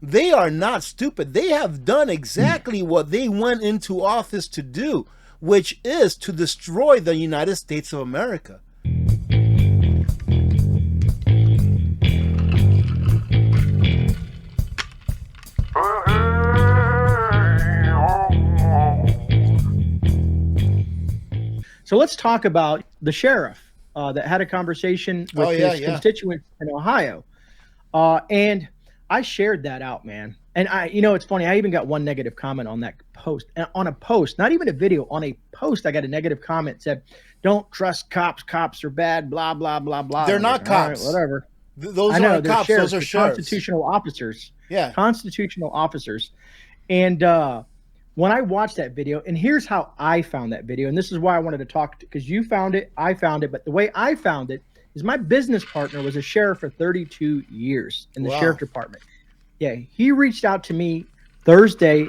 They are not stupid. They have done exactly what they went into office to do, which is to destroy the United States of America. So let's talk about the sheriff that had a conversation with his constituents in Ohio. And I shared that out, man. And it's funny. I even got one negative comment on that post. And on a post, not even a video, on a post, I got a negative comment said, "Don't trust cops. Cops are bad, blah, blah, blah, blah." They're not cops. Right, whatever. Those aren't cops. Sheriffs, those are sheriffs. Constitutional officers. Yeah. Constitutional officers. And when I watched that video, and here's how I found that video, and this is why I wanted to talk, because you found it, I found it, but the way I found it is my business partner was a sheriff for 32 years in the sheriff department. Yeah, he reached out to me Thursday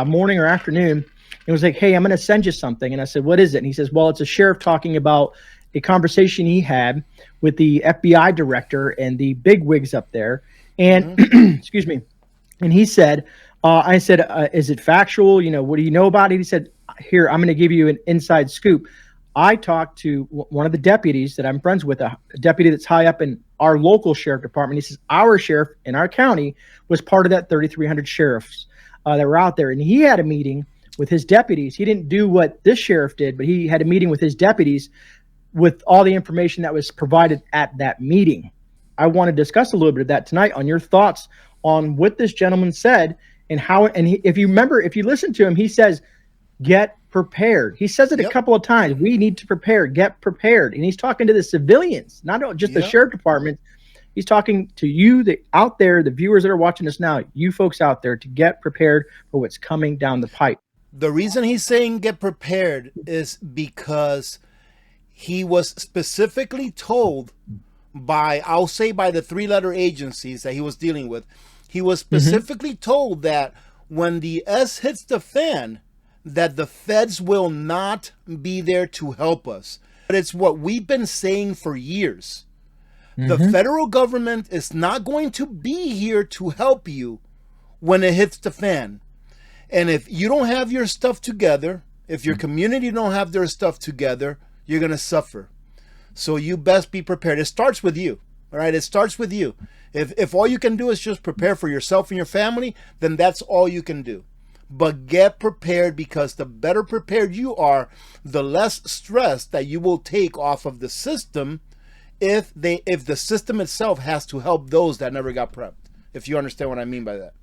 morning or afternoon and was like, "Hey, I'm going to send you something." And I said, "What is it?" And he says, "Well, it's a sheriff talking about a conversation he had with the FBI director and the bigwigs up there." And excuse me. And he said, I said, "Is it factual? What do you know about it?" He said, "Here, I'm going to give you an inside scoop. I talked to one of the deputies that I'm friends with, a deputy that's high up in our local sheriff department." He says, "Our sheriff in our county was part of that 3,300 sheriffs that were out there. And he had a meeting with his deputies. He didn't do what this sheriff did, but he had a meeting with his deputies with all the information that was provided at that meeting." I want to discuss a little bit of that tonight on your thoughts on what this gentleman said and how, if you remember, if you listen to him, he says, "Get prepared." He says it a couple of times. We need to prepare, get prepared. And he's talking to the civilians, not just the sheriff department. He's talking to you out there, the viewers that are watching us now, you folks out there, to get prepared for what's coming down the pipe. The reason he's saying get prepared is because he was specifically told by, I'll say, by the three-letter agencies that he was dealing with. He was specifically told that when the S hits the fan, that the feds will not be there to help us. But it's what we've been saying for years. The federal government is not going to be here to help you when it hits the fan. And if you don't have your stuff together, if your community don't have their stuff together, you're going to suffer. So you best be prepared. It starts with you. All right. It starts with you. If all you can do is just prepare for yourself and your family, then that's all you can do. But get prepared, because the better prepared you are, the less stress that you will take off of the system if the system itself has to help those that never got prepped. If you understand what I mean by that.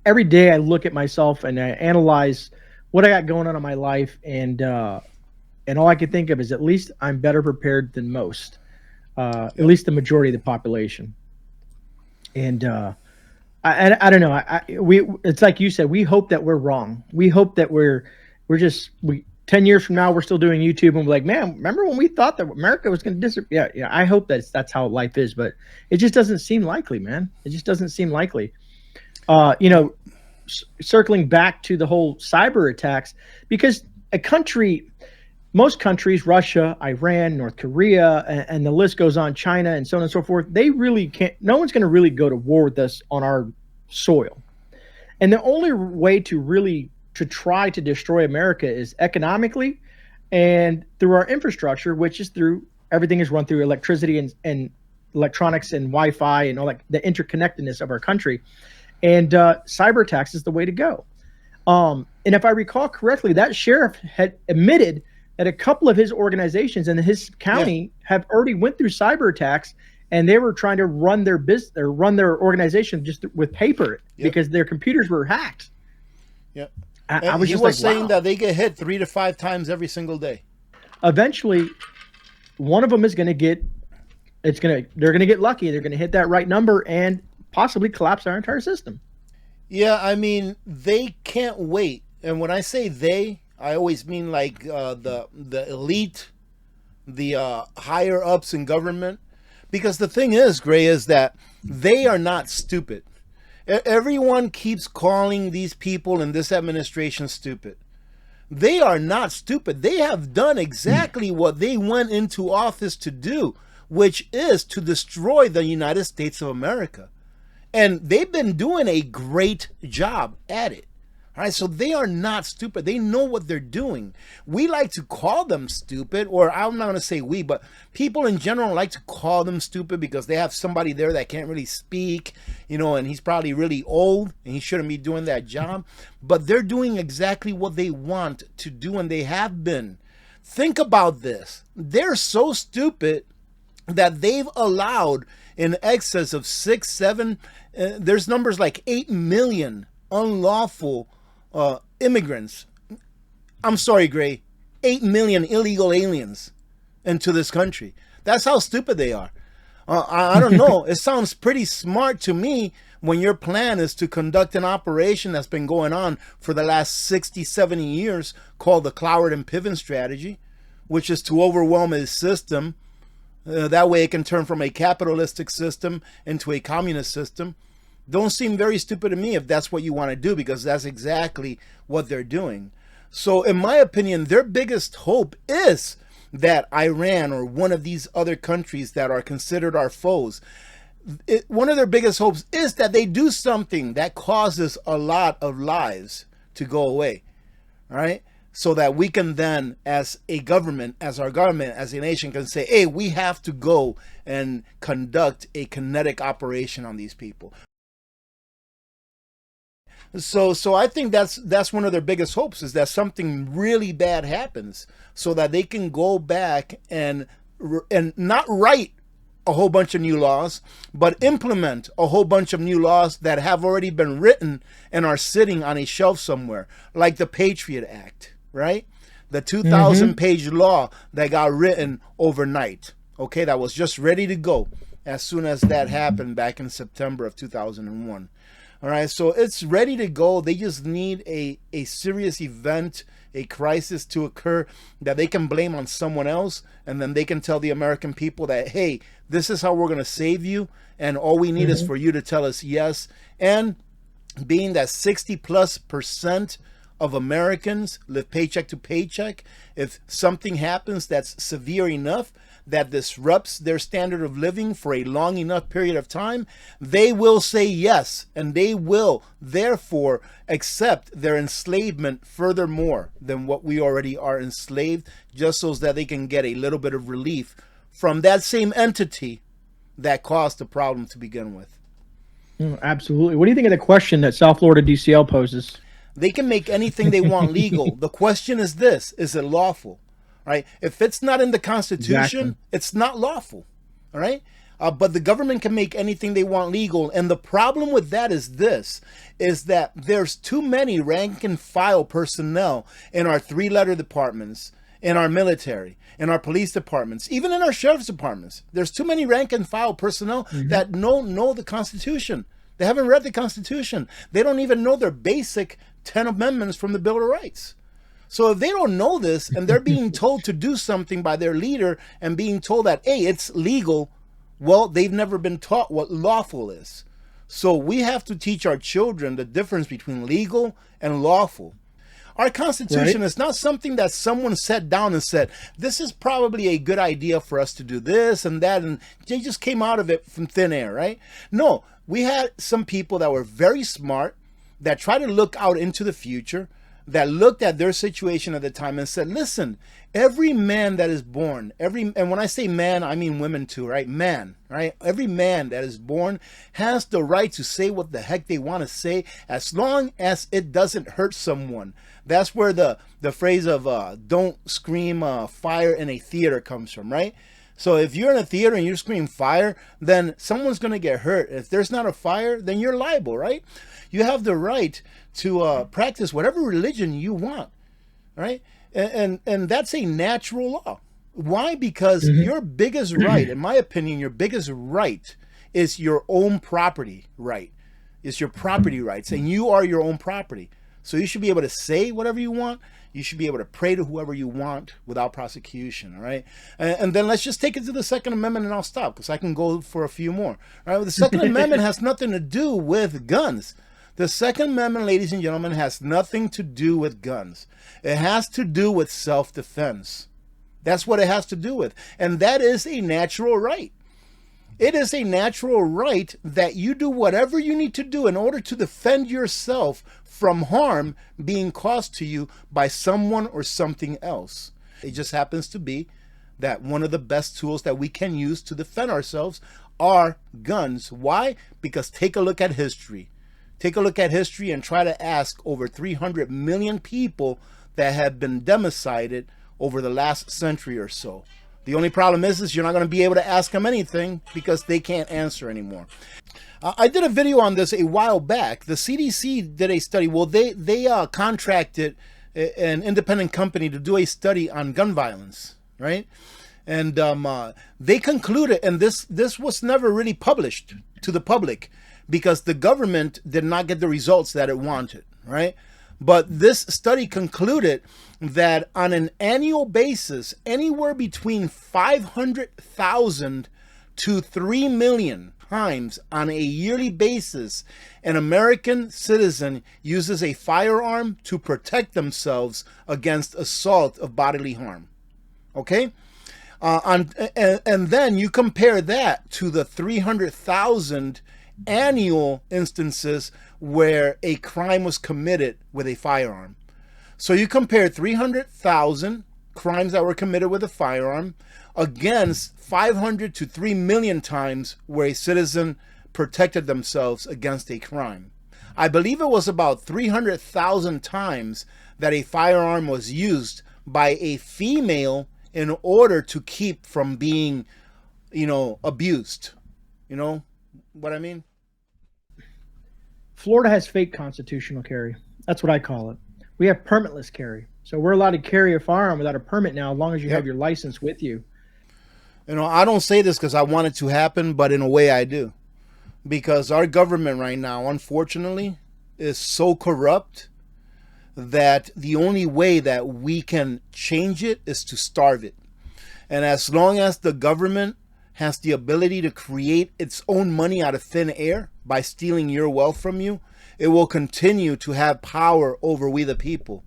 Every day I look at myself and I analyze what I got going on in my life, and all I can think of is at least I'm better prepared than most, at least the majority of the population. And I don't know. It's like you said. We hope that we're wrong. We hope that we're 10 years from now we're still doing YouTube and we're like, man, remember when we thought that America was going to disappear? Yeah. I hope that's how life is, but it just doesn't seem likely, man. It just doesn't seem likely. Circling back to the whole cyber attacks, because most countries, Russia, Iran, North Korea, and the list goes on, China, and so on and so forth, they really can't, no one's going to really go to war with us on our soil. And the only way to try to destroy America is economically and through our infrastructure, which is everything is run through electricity and electronics and Wi-Fi and all that, the interconnectedness of our country. And cyber attacks is the way to go. And if I recall correctly, that sheriff had admitted that a couple of his organizations in his county have already went through cyber attacks, and they were trying to run their business or run their organization just with paper because their computers were hacked. Yeah. I was he just was saying wow. that they get hit 3 to 5 times every single day. Eventually, one of them is going to get, they're going to get lucky. They're going to hit that right number and possibly collapse our entire system. Yeah, I mean, they can't wait. And when I say they, I always mean like the elite, the higher ups in government. Because the thing is, Gray, is that they are not stupid. Everyone keeps calling these people in this administration stupid. They are not stupid. They have done exactly what they went into office to do, which is to destroy the United States of America. And they've been doing a great job at it. All right, so they are not stupid. They know what they're doing. We like to call them stupid, or I'm not going to say we, but people in general like to call them stupid because they have somebody there that can't really speak, and he's probably really old and he shouldn't be doing that job. But they're doing exactly what they want to do, and they have been. Think about this. They're so stupid that they've allowed in excess of 6, 7, there's numbers like 8 million unlawful immigrants. I'm sorry, Gray. 8 million illegal aliens into this country. That's how stupid they are. I don't know. It sounds pretty smart to me when your plan is to conduct an operation that's been going on for the last 60, 70 years called the Cloward and Piven strategy, which is to overwhelm a system. That way it can turn from a capitalistic system into a communist system. Don't seem very stupid to me if that's what you want to do, because that's exactly what they're doing. So in my opinion, their biggest hope is that Iran or one of these other countries that are considered our foes, one of their biggest hopes is that they do something that causes a lot of lives to go away, right? So that we can then, as a government, as our government, as a nation, can say, hey, we have to go and conduct a kinetic operation on these people. So I think that's one of their biggest hopes, is that something really bad happens so that they can go back and not write a whole bunch of new laws, but implement a whole bunch of new laws that have already been written and are sitting on a shelf somewhere, like the Patriot Act, right? The 2,000-page law that got written overnight, okay, that was just ready to go as soon as that happened back in September of 2001. All right, so it's ready to go. They just need a serious event, a crisis to occur that they can blame on someone else, and then they can tell the American people that, hey, this is how we're going to save you, and all we need is for you to tell us yes. And being that 60+% of Americans live paycheck to paycheck, if something happens that's severe enough that disrupts their standard of living for a long enough period of time, they will say yes, and they will therefore accept their enslavement furthermore than what we already are enslaved, just so that they can get a little bit of relief from that same entity that caused the problem to begin with. Absolutely. What do you think of the question that South Florida DCL poses? They can make anything they want legal. The question is this: is it lawful? Right? If it's not in the Constitution, it's not lawful. All right? But the government can make anything they want legal. And the problem with that is this, is that there's too many rank and file personnel in our 3-letter departments, in our military, in our police departments, even in our sheriff's departments. There's too many rank and file personnel that don't know the Constitution. They haven't read the Constitution. They don't even know their basic 10 amendments from the Bill of Rights. So if they don't know this and they're being told to do something by their leader and being told that, hey, it's legal, well, they've never been taught what lawful is. So we have to teach our children the difference between legal and lawful. Our Constitution is not something that someone sat down and said, this is probably a good idea for us to do this and that, and they just came out of it from thin air, right? No, we had some people that were very smart, that tried to look out into the future, that looked at their situation at the time and said, listen, every man that is born, and when I say man, I mean women too, right? Man, right? Every man that is born has the right to say what the heck they want to say, as long as it doesn't hurt someone. That's where the phrase of don't scream fire in a theater comes from, right? So if you're in a theater and you scream fire, then someone's going to get hurt. If there's not a fire, then you're liable, right? You have the right to practice whatever religion you want, right? And that's a natural law. Why? Because your biggest right, in my opinion, your biggest right is your own property right. It's your property rights, and you are your own property. So you should be able to say whatever you want. You should be able to pray to whoever you want without prosecution, all right? And then let's just take it to the Second Amendment, and I'll stop because I can go for a few more. All right? The Second Amendment has nothing to do with guns. The Second Amendment, ladies and gentlemen, has nothing to do with guns. It has to do with self-defense. That's what it has to do with. And that is a natural right. It is a natural right that you do whatever you need to do in order to defend yourself from harm being caused to you by someone or something else. It just happens to be that one of the best tools that we can use to defend ourselves are guns. Why? Because take a look at history. Take a look at history and try to ask over 300 million people that have been democided over the last century or so. The only problem is you're not going to be able to ask them anything because they can't answer anymore. I did a video on this a while back. The CDC did a study. Well, they contracted an independent company to do a study on gun violence, right? And they concluded, and this was never really published to the public because the government did not get the results that it wanted, right? But this study concluded that on an annual basis, anywhere between 500,000 to 3 million times on a yearly basis, an American citizen uses a firearm to protect themselves against assault of bodily harm. Okay? And then you compare that to the 300,000 annual instances where a crime was committed with a firearm. So you compare 300,000 crimes that were committed with a firearm against 500 to 3 million times where a citizen protected themselves against a crime. I believe it was about 300,000 times that a firearm was used by a female in order to keep from being, abused. You know what I mean? Florida has fake constitutional carry. That's what I call it. We have permitless carry. So we're allowed to carry a firearm without a permit now, as long as you have your license with you. I don't say this because I want it to happen, but in a way I do. Because our government right now, unfortunately, is so corrupt that the only way that we can change it is to starve it. And as long as the government has the ability to create its own money out of thin air by stealing your wealth from you, it will continue to have power over we the people.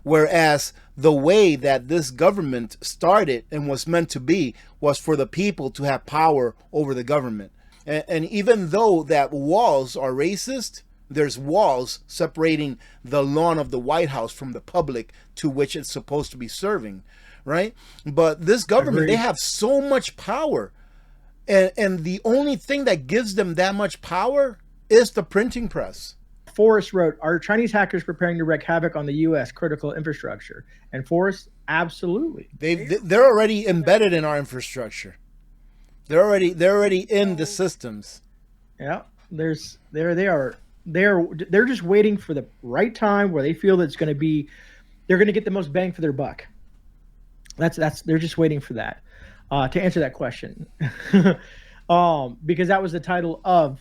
Whereas the way that this government started and was meant to be was for the people to have power over the government. And even though that walls are racist, there's walls separating the lawn of the White House from the public to which it's supposed to be serving, right? But this government, they have so much power. And the only thing that gives them that much power is the printing press. Forrest wrote, "Are Chinese hackers preparing to wreak havoc on the U.S. critical infrastructure?" And Forrest, absolutely. They're already embedded in our infrastructure. They're already in the systems. Yeah, they're just waiting for the right time where they feel that it's going to be, they're going to get the most bang for their buck. They're just waiting for that. To answer that question, because that was the title of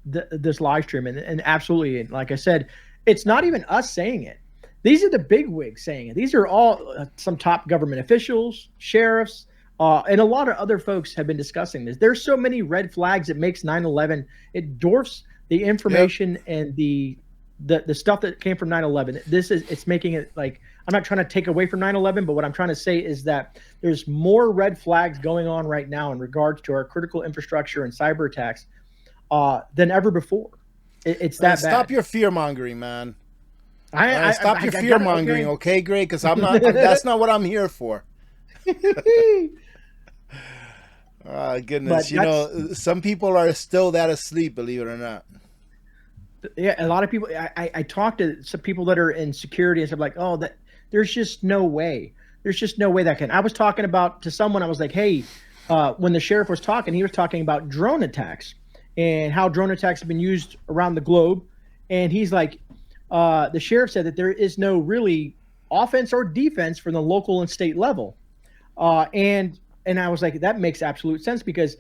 this live stream, and absolutely, like I said, it's not even us saying it. These are the big wigs saying it. These are all some top government officials, sheriffs, and a lot of other folks have been discussing this. There's so many red flags. It makes 9/11. It dwarfs the information and the stuff that came from 9/11. It's making it like, I'm not trying to take away from 9/11, but what I'm trying to say is that there's more red flags going on right now in regards to our critical infrastructure and cyber attacks than ever before. It's that bad. Stop your fear mongering, man. Stop your fear mongering, okay, Greg? Because I'm not. That's not what I'm here for. Goodness, some people are still that asleep, believe it or not. Yeah, a lot of people. I talk to some people that are in security and stuff like, there's just no way. There's just no way that can. I was talking about to someone. I was like, hey, when the sheriff was talking, he was talking about drone attacks and how drone attacks have been used around the globe. And he's like, the sheriff said that there is no really offense or defense from the local and state level. And I was like, that makes absolute sense because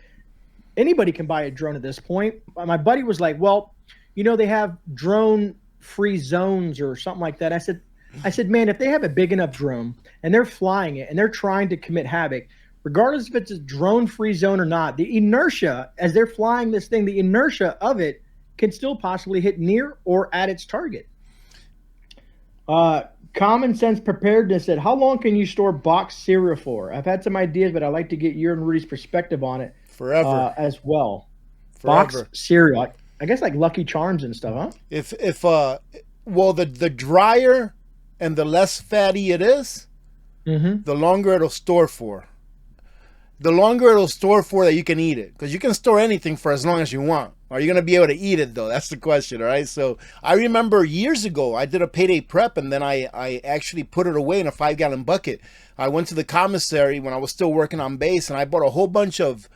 anybody can buy a drone at this point. My buddy was like, well, they have drone-free zones or something like that. I said, man, if they have a big enough drone and they're flying it and they're trying to commit havoc, regardless if it's a drone-free zone or not, the inertia as they're flying this thing, the inertia of it can still possibly hit near or at its target. Common Sense Preparedness said, how long can you store boxed cereal for? I've had some ideas, but I'd like to get your and Rudy's perspective on it. Forever. as well. Box Forever. cereal. I guess like Lucky Charms and stuff, huh? If well, the drier and the less fatty it is, the longer it'll store for. The longer it'll store for that you can eat it, because you can store anything for as long as you want. Are you going to be able to eat it though? That's the question, all right? So I remember years ago I did a payday prep, and then I actually put it away in a 5-gallon bucket. I went to the commissary when I was still working on base, and I bought a whole bunch of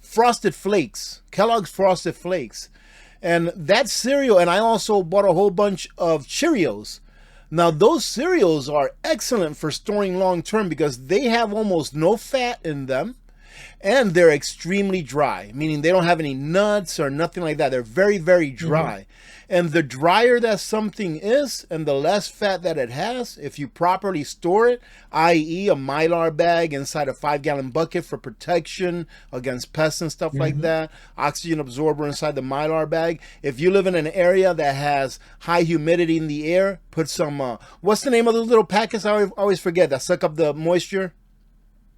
Frosted Flakes, Kellogg's Frosted Flakes, and that cereal. And I also bought a whole bunch of Cheerios. Now, those cereals are excellent for storing long term because they have almost no fat in them, and they're extremely dry, meaning they don't have any nuts or nothing like that. They're very, very dry. And the drier that something is and the less fat that it has, if you properly store it, i.e. a Mylar bag inside a 5-gallon bucket for protection against pests and stuff like that, oxygen absorber inside the Mylar bag. If you live in an area that has high humidity in the air, put some, what's the name of those little packets I always forget that suck up the moisture?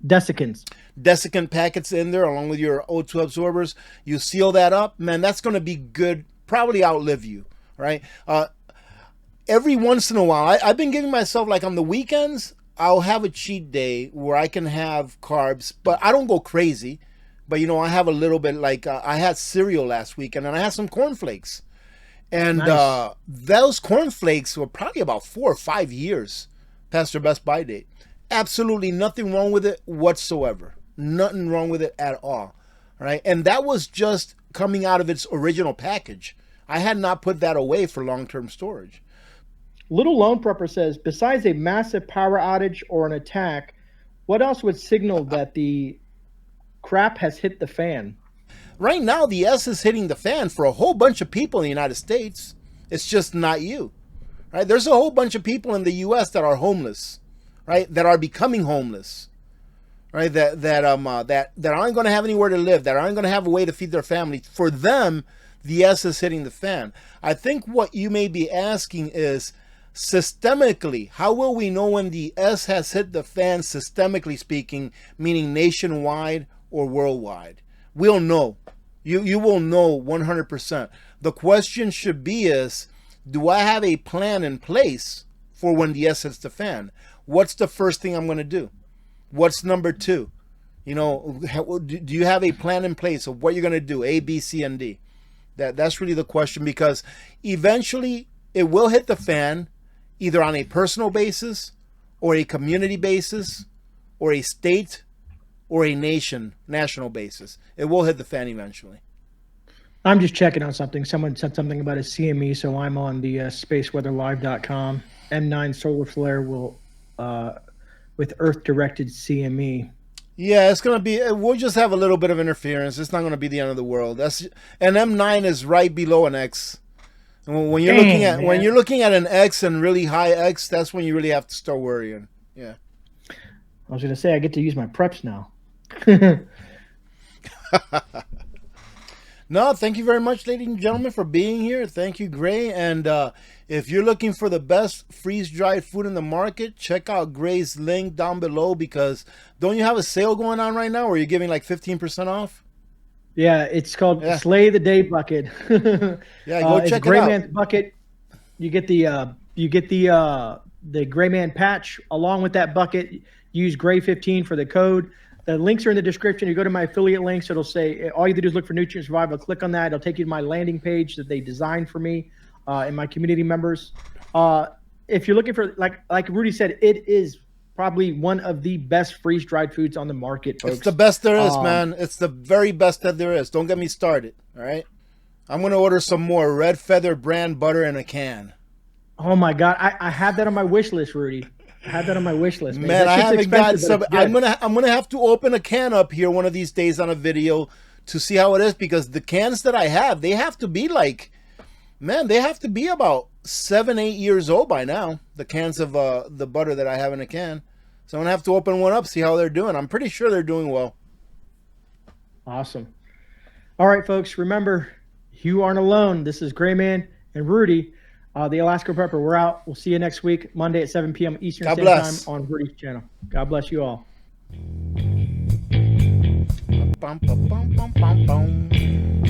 Desiccant packets in there along with your O2 absorbers. You seal that up, man, that's going to be good. Probably outlive you, right? Every once in a while, I've been giving myself, like on the weekends, I'll have a cheat day where I can have carbs, but I don't go crazy. But, you know, I have a little bit, like I had cereal last weekend, and I had some cornflakes. And nice. Those cornflakes were probably about 4 or 5 years past their best buy date. Absolutely nothing wrong with it whatsoever. Nothing wrong with it at all, right? And that was just coming out of its original package. I had not put that away for long-term storage. Little Lone Prepper says, besides a massive power outage or an attack, what else would signal that the crap has hit the fan? Right now, the S is hitting the fan for a whole bunch of people in the United States. It's just not you, right? There's a whole bunch of people in the U.S. that are homeless, right? That are becoming homeless, right? That aren't going to have anywhere to live, that aren't going to have a way to feed their family. For them, the S is hitting the fan. I think what you may be asking is, systemically, how will we know when the S has hit the fan, systemically speaking, meaning nationwide or worldwide? We'll know. You will know 100%. The question should be is, do I have a plan in place for when the S hits the fan? What's the first thing I'm going to do? What's number 2? You know, do you have a plan in place of what you're going to do? A, B, C, and D. That's really the question, because eventually it will hit the fan, either on a personal basis or a community basis or a state or a national basis. It will hit the fan eventually. I'm just checking on something. Someone said something about a CME, so I'm on the spaceweatherlive.com. M9 solar flare will with Earth-directed CME. Yeah, it's going to be, we'll just have a little bit of interference. It's not going to be the end of the world. And M9 is right below an X. And when you're looking at an X and really high X, that's when you really have to start worrying. Yeah. I was going to say, I get to use my preps now. No, thank you very much, ladies and gentlemen, for being here. Thank you, Gray. And if you're looking for the best freeze-dried food in the market, check out Gray's link down below, because don't you have a sale going on right now where you're giving like 15% off? Yeah, it's called Slay the Day Bucket. Yeah, go check it out. Gray Man's Bucket. You get the Gray Man patch along with that bucket. Use Gray 15 for the code. The links are in the description. You go to my affiliate links. It'll say, all you have to do is look for Nutrient Survival. Click on that. It'll take you to my landing page that they designed for me and my community members. If you're looking for, like Rudy said, it is probably one of the best freeze-dried foods on the market, folks. It's the best there is, man. It's the very best that there is. Don't get me started, all right? I'm going to order some more Red Feather brand butter in a can. Oh, my God. I have that on my wish list, Rudy. I have that on my wish list, man. Man, I haven't gotten some. I'm gonna have to open a can up here one of these days on a video to see how it is, because the cans that I have, they have to be like, man, they have to be about 7-8 years old by now. The cans of the butter that I have in a can. So I'm gonna have to open one up, see how they're doing. I'm pretty sure they're doing well. Awesome. All right, folks. Remember, you aren't alone. This is Gray Man and Rudy. The Alaska Prepper, we're out. We'll see you next week, Monday at 7 p.m. Eastern Standard Time on Rudy's channel. God bless you all. bum, bum, bum, bum, bum, bum.